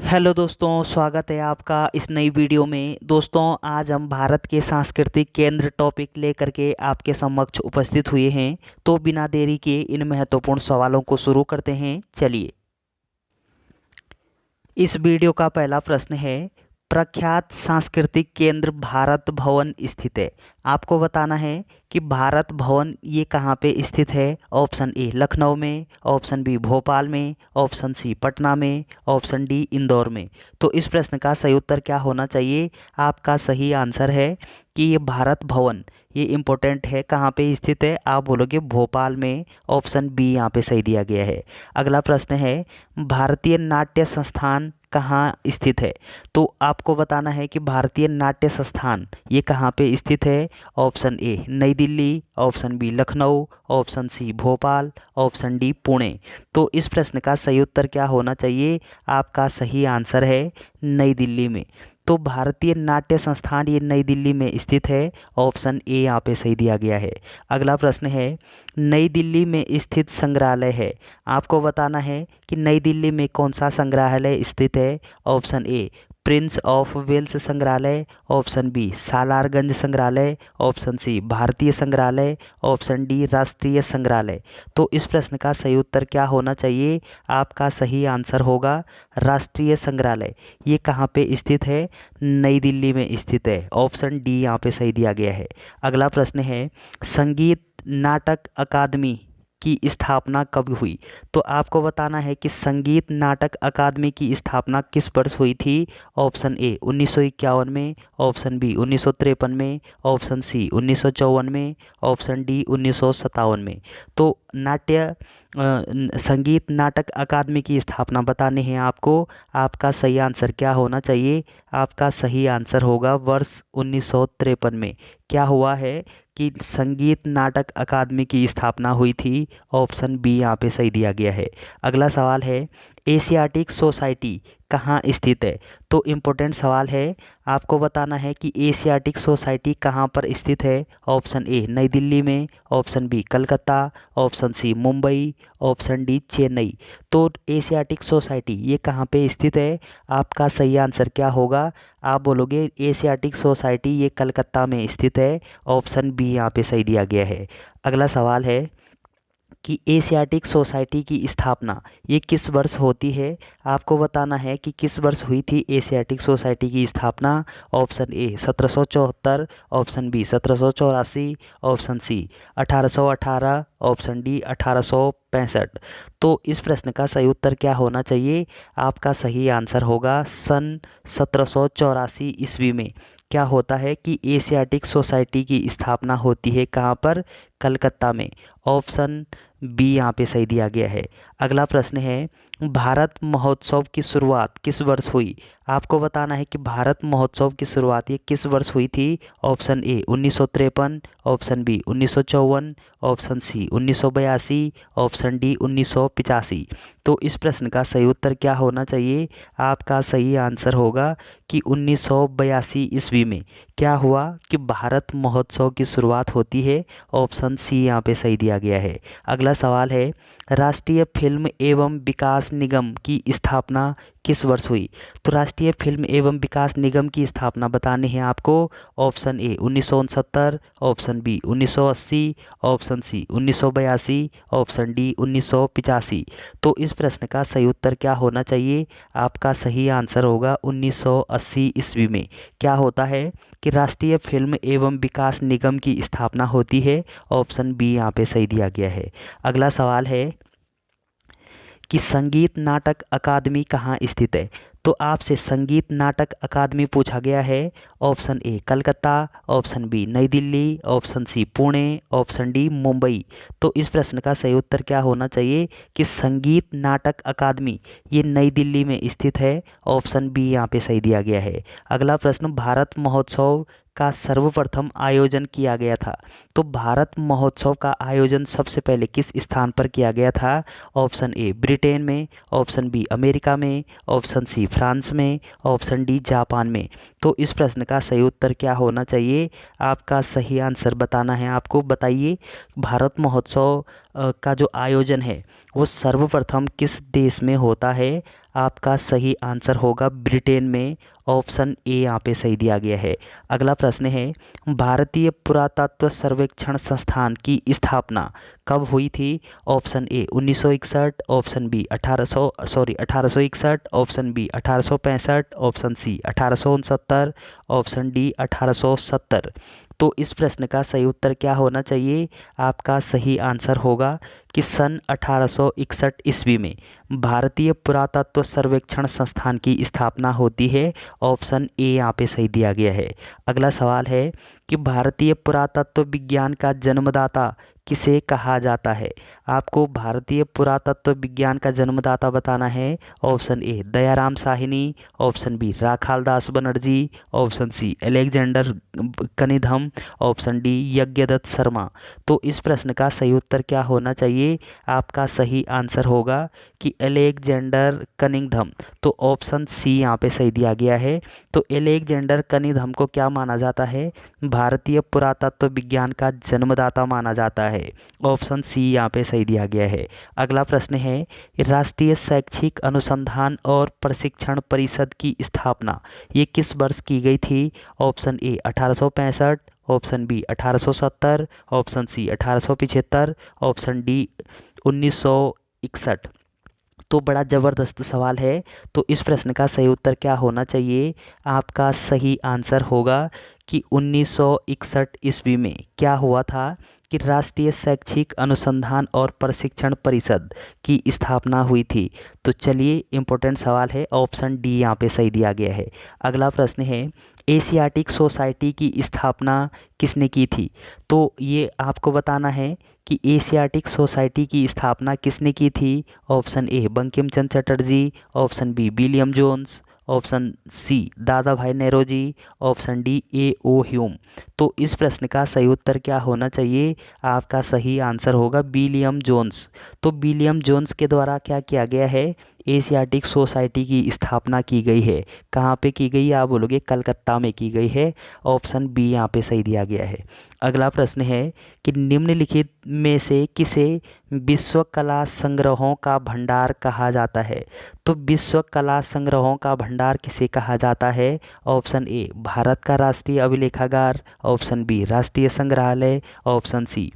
Hello दोस्तों, स्वागत है आपका इस नई वीडियो में। दोस्तों, आज हम भारत के सांस्कृतिक केंद्र टॉपिक लेकर के आपके समक्ष उपस्थित हुए हैं। तो बिना देरी के इन महत्वपूर्ण सवालों को शुरू करते हैं। चलिए, इस वीडियो का पहला प्रश्न है, प्रख्यात सांस्कृतिक केंद्र भारत भवन स्थित है। आपको बताना है कि भारत भवन ये कहाँ पे स्थित है। ऑप्शन ए लखनऊ में, ऑप्शन बी भोपाल में, ऑप्शन सी पटना में, ऑप्शन डी इंदौर में। तो इस प्रश्न का सही उत्तर क्या होना चाहिए? आपका सही आंसर है कि ये भारत भवन, ये इम्पोर्टेंट है। कहाँ पे स्थित है? आप बोलोगे भोपाल में। ऑप्शन बी यहाँ पे सही दिया गया है। अगला प्रश्न है, भारतीय नाट्य संस्थान कहाँ स्थित है? तो आपको बताना है कि भारतीय नाट्य संस्थान ये कहाँ पे स्थित है। Option A New Delhi, option B Lucknow, option C Bhopal, option D Pune. तो इस प्रश्न का सही उत्तर क्या होना चाहिए? आपका सही आंसर है नई दिल्ली में। तो भारतीय नाट्य संस्थान ये नई दिल्ली में स्थित है। ऑप्शन ए यहाँ पे सही दिया गया है। अगला प्रश्न है, नई दिल्ली में स्थित संग्रहालय है। आपको बताना है कि नई दिल्ली में कौन सा संग्रहालय स्थित है। Option A Prince of Wales संग्रहालय, ऑप्शन बी सालारगंज संग्रहालय, ऑप्शन सी भारतीय संग्रहालय, ऑप्शन डी राष्ट्रीय संग्रहालय। तो इस प्रश्न का सही उत्तर क्या होना चाहिए? आपका सही आंसर होगा राष्ट्रीय संग्रहालय। ये कहाँ पे स्थित है? नई दिल्ली में स्थित है। ऑप्शन डी यहाँ पे सही दिया गया है। अगला प्रश्न है, संगीत नाटक अकादमी की स्थापना कब हुई? तो आपको बताना है कि संगीत नाटक अकादमी की स्थापना किस वर्ष हुई थी। ऑप्शन ए 1951 में, ऑप्शन बी 1953 में, ऑप्शन सी 1954 में, ऑप्शन डी 1957 में। तो संगीत नाटक अकादमी की स्थापना बतानी है आपको। आपका सही आंसर क्या होना चाहिए? आपका सही आंसर होगा वर्ष 1953 में। क्या हुआ है कि संगीत नाटक अकादमी की स्थापना हुई थी। ऑप्शन बी यहाँ पे सही दिया गया है। अगला सवाल है, एशियाटिक सोसाइटी कहाँ स्थित है? तो इम्पोर्टेंट सवाल है। आपको बताना है कि एशियाटिक सोसाइटी कहाँ पर स्थित है। ऑप्शन ए नई दिल्ली में, option B Calcutta, option C Mumbai, option D Chennai. तो एशियाटिक सोसाइटी ये कहाँ पे स्थित है? आपका सही आंसर क्या होगा? आप बोलोगे एशियाटिक सोसाइटी ये कलकत्ता में स्थित है। ऑप्शन बी यहाँ पे सही दिया गया है। अगला सवाल है कि एशियाटिक सोसाइटी की स्थापना ये किस वर्ष होती है। आपको बताना है कि किस वर्ष हुई थी एशियाटिक सोसाइटी की स्थापना। Option A 1774, option B 1784, option C 1818, option D 1865। तो इस प्रश्न का सही उत्तर क्या होना चाहिए? आपका सही आंसर होगा सन 1784 ईस्वी में। क्या होता है कि एशियाटिक सोसाइटी की स्थापना होती है कहाँ पर? कलकत्ता में। ऑप्शन बी यहाँ पे सही दिया गया है। अगला प्रश्न है, भारत महोत्सव की शुरुआत किस वर्ष हुई? आपको बताना है कि भारत महोत्सव की शुरुआत ये किस वर्ष हुई थी। Option A 1953, option B 1954, option C 1982, option D 1985। तो इस प्रश्न का सही उत्तर क्या होना चाहिए? आपका सही आंसर होगा कि 1982 ईस्वी में क्या हुआ कि भारत महोत्सव की शुरुआत होती है। ऑप्शन सी यहाँ पे सही दिया गया है। अगला सवाल है, राष्ट्रीय फिल्म एवं विकास निगम की स्थापना किस वर्ष हुई? तो राष्ट्रीय फिल्म एवं विकास निगम की स्थापना बतानी है आपको। Option A 1969, option B 1980, option C 1982, option D 1985। तो इस प्रश्न का सही उत्तर क्या होना चाहिए? आपका सही आंसर होगा 1980 ईस्वी में। क्या होता है कि राष्ट्रीय फिल्म एवं विकास निगम की स्थापना होती है। ऑप्शन बी यहाँ पे सही दिया गया है। अगला सवाल है कि संगीत नाटक अकादमी कहाँ स्थित है? तो आपसे संगीत नाटक अकादमी पूछा गया है। Option A Calcutta, option B New Delhi, option C Pune, option D Mumbai. तो इस प्रश्न का सही उत्तर क्या होना चाहिए कि संगीत नाटक अकादमी ये नई दिल्ली में स्थित है। ऑप्शन बी यहाँ पे सही दिया गया है। अगला प्रश्न, भारत महोत्सव का सर्वप्रथम आयोजन किया गया था। तो भारत महोत्सव का आयोजन सबसे पहले किस स्थान पर किया गया था? ऑप्शन ए ब्रिटेन में, ऑप्शन बी अमेरिका में, ऑप्शन सी फ्रांस में, ऑप्शन डी जापान में। तो इस प्रश्न का सही उत्तर क्या होना चाहिए? आपका सही आंसर बताना है आपको। बताइए, भारत महोत्सव का जो आयोजन है वो सर्वप्रथम किस देश में होता है? आपका सही आंसर होगा ब्रिटेन में। ऑप्शन ए यहाँ पे सही दिया गया है। अगला प्रश्न है, भारतीय पुरातत्व सर्वेक्षण संस्थान की स्थापना कब हुई थी? Option A 1961, option B 1861, option B 1865, option C 1869, option D 1870। तो इस प्रश्न का सही उत्तर क्या होना चाहिए? आपका सही आंसर होगा कि सन 1861 ईस्वी में भारतीय पुरातत्व सर्वेक्षण संस्थान की स्थापना होती है। ऑप्शन ए यहाँ पे सही दिया गया है। अगला सवाल है कि भारतीय पुरातत्व विज्ञान का जन्मदाता किसे कहा जाता है? आपको भारतीय पुरातत्व विज्ञान का जन्मदाता बताना है। Option A Dayaram Sahni, option B Rakhaldas Banerjee, option C Alexander Cunningham, option D Yagyadatt Sharma. तो इस प्रश्न का सही उत्तर क्या होना चाहिए? आपका सही आंसर होगा कि अलेक्जेंडर कनिंघम। तो ऑप्शन सी यहाँ पे सही दिया गया है। तो अलेक्जेंडर कनिंघम को क्या माना जाता है? भारतीय पुरातत्व विज्ञान का जन्मदाता माना जाता है। ऑप्शन सी यहाँ पे सही दिया गया है। अगला प्रश्न है, राष्ट्रीय शैक्षिक अनुसंधान और प्रशिक्षण परिषद की स्थापना ये किस वर्ष की गई थी? Option A 1865, option B 1870, option C 1875, option D 1961। तो बड़ा ज़बरदस्त सवाल है। तो इस प्रश्न का सही उत्तर क्या होना चाहिए? आपका सही आंसर होगा कि 1961 ईस्वी में क्या हुआ था कि राष्ट्रीय शैक्षिक अनुसंधान और प्रशिक्षण परिषद की स्थापना हुई थी। तो चलिए इम्पोर्टेंट सवाल है, ऑप्शन डी यहाँ पे सही दिया गया है। अगला प्रश्न है, एशियाटिक सोसाइटी की स्थापना किसने की थी? तो ये आपको बताना है कि एशियाटिक सोसाइटी की स्थापना किसने की थी। Option A Bankim Chandra Chatterjee, option B William Jones, option C Dadabhai Naoroji, option D A O Hume. तो इस प्रश्न का सही उत्तर क्या होना चाहिए? आपका सही आंसर होगा विलियम जोन्स। तो विलियम जोन्स के द्वारा क्या किया गया है? एशियाटिक सोसाइटी की स्थापना की गई है। कहाँ पे की गई है? आप बोलोगे कलकत्ता में की गई है। ऑप्शन बी यहाँ पे सही दिया गया है। अगला प्रश्न है कि निम्नलिखित में से किसे विश्व कला संग्रहों का भंडार कहा जाता है? तो विश्व कला संग्रहों का भंडार किसे कहा जाता है? ऑप्शन ए भारत का राष्ट्रीय अभिलेखागार, ऑप्शन बी राष्ट्रीय संग्रहालय, ऑप्शन सी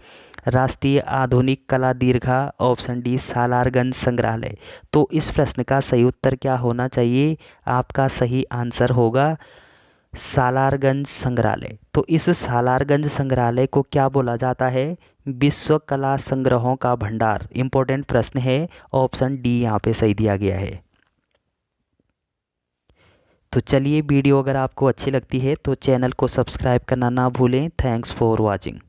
राष्ट्रीय आधुनिक कला दीर्घा, ऑप्शन डी सालारगंज संग्रहालय। तो इस प्रश्न का सही उत्तर क्या होना चाहिए? आपका सही आंसर होगा सालारगंज संग्रहालय। तो इस सालारगंज संग्रहालय को क्या बोला जाता है? विश्व कला संग्रहों का भंडार। इंपॉर्टेंट प्रश्न है, ऑप्शन डी यहाँ पे सही दिया गया है। तो चलिए वीडियो अगर आपको अच्छी लगती है तो चैनल को सब्सक्राइब करना ना भूलें। Thanks for watching.